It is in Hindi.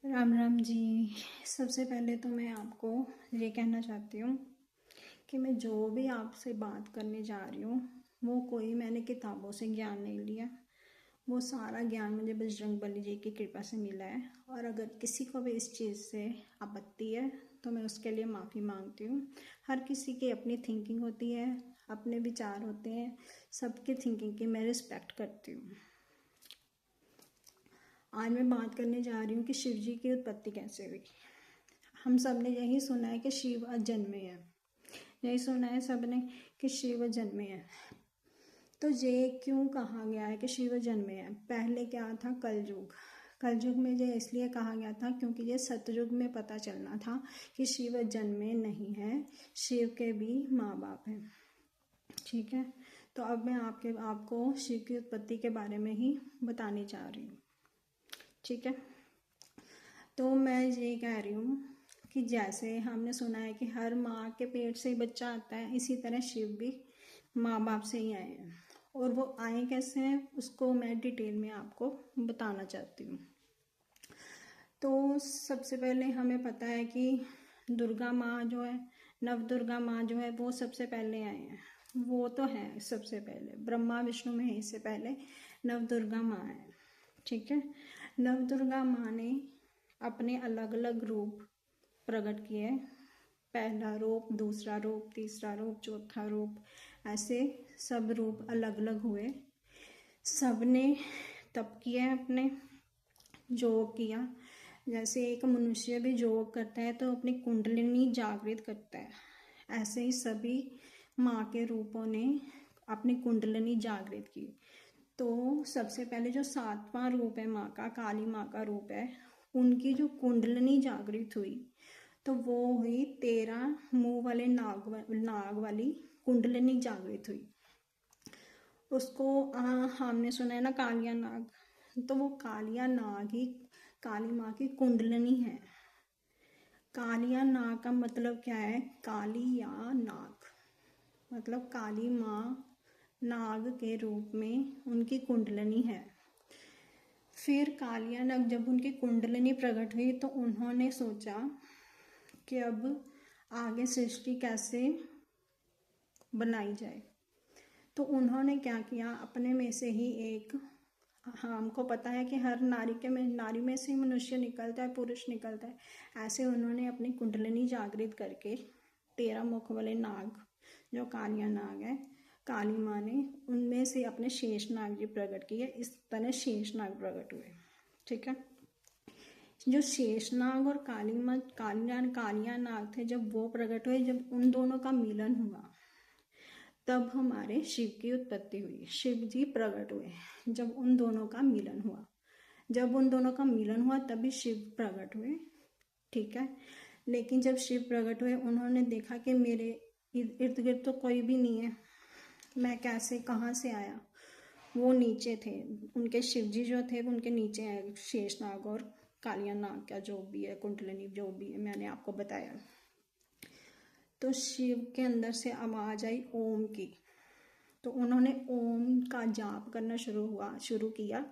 राम राम जी। सबसे पहले तो मैं आपको ये कहना चाहती हूँ कि मैं जो भी आपसे बात करने जा रही हूँ वो कोई मैंने किताबों से ज्ञान नहीं लिया। वो सारा ज्ञान मुझे बजरंगबली जी की कृपा से मिला है। और अगर किसी को भी इस चीज़ से आपत्ति है तो मैं उसके लिए माफ़ी मांगती हूँ। हर किसी की अपनी थिंकिंग होती है, अपने विचार होते हैं, सबकी थिंकिंग की मैं रिस्पेक्ट करती हूँ। आज मैं बात करने जा रही हूँ कि शिव जी की उत्पत्ति कैसे हुई। हम सब ने यही सुना है कि शिव अजन्मे हैं, यही सुना है सब ने कि शिव जन्मे हैं। तो ये क्यों कहा गया है कि शिव जन्मे हैं? पहले क्या था? कलयुग। कलयुग में ये इसलिए कहा गया था क्योंकि ये सतयुग में पता चलना था कि शिव जन्मे नहीं है, शिव के भी माँ बाप हैं। ठीक है, तो अब मैं आपको शिव की उत्पत्ति के बारे में ही बताने जा रही हूँ। ठीक है, तो मैं ये कह रही हूँ कि जैसे हमने सुना है कि हर माँ के पेट से ही बच्चा आता है, इसी तरह शिव भी माँ बाप से ही आए हैं। और वो आए कैसे हैं उसको मैं डिटेल में आपको बताना चाहती हूँ। तो सबसे पहले हमें पता है कि दुर्गा माँ जो है, नव दुर्गा माँ जो है वो सबसे पहले आए हैं। वो तो है सबसे पहले, ब्रह्मा विष्णु महेश से पहले नव दुर्गा माँ है। ठीक है, नव दुर्गा माँ ने अपने अलग अलग रूप प्रकट किए। पहला रूप, दूसरा रूप, तीसरा रूप, चौथा रूप, ऐसे सब रूप अलग अलग हुए। सब ने तप किया, अपने योग किया। जैसे एक मनुष्य भी योग करता है तो अपनी कुंडलिनी जागृत करता है, ऐसे ही सभी माँ के रूपों ने अपनी कुंडलिनी जागृत की। तो सबसे पहले जो सातवां रूप है माँ का, काली माँ का रूप है, उनकी जो कुंडलिनी जागृत हुई तो वो हुई 13 मुंह वाले नाग वाली कुंडलिनी जागृत हुई। उसको हमने सुना है ना कालिया नाग, तो वो कालिया नाग ही काली माँ की कुंडलिनी है। कालिया नाग का मतलब क्या है? काली या नाग, मतलब काली माँ नाग के रूप में उनकी कुंडलिनी है। फिर कालिया नाग जब उनकी कुंडलिनी प्रकट हुई तो उन्होंने सोचा कि अब आगे सृष्टि कैसे बनाई जाए। तो उन्होंने क्या किया, अपने में से ही एक, हमको पता है कि हर नारी में से मनुष्य निकलता है, पुरुष निकलता है। ऐसे उन्होंने अपनी कुंडलिनी जागृत करके 13 मुख वाले नाग जो कालिया नाग है, काली माँ ने उनमें से अपने शेष नाग जी प्रकट किए। इस तरह शेष नाग प्रकट हुए। ठीक है, जो शेष नाग और कालिया नाग थे, जब वो प्रकट हुए, जब उन दोनों का मिलन हुआ तब हमारे शिव की उत्पत्ति हुई। शिव जी प्रकट हुए जब उन दोनों का मिलन हुआ। जब उन दोनों का मिलन हुआ तभी शिव प्रकट हुए। ठीक है, लेकिन जब शिव प्रकट हुए उन्होंने देखा कि मेरे इर्द गिर्द तो कोई भी नहीं है, मैं कैसे, कहाँ से आया। वो नीचे थे, उनके शिव जी जो थे वो उनके नीचे आए, शेषनाग और कालिया नाग का जो भी है, कुंडलिनी जो भी है, मैंने आपको बताया। तो शिव के अंदर से आवाज आई ओम की, तो उन्होंने ओम का जाप करना शुरू किया।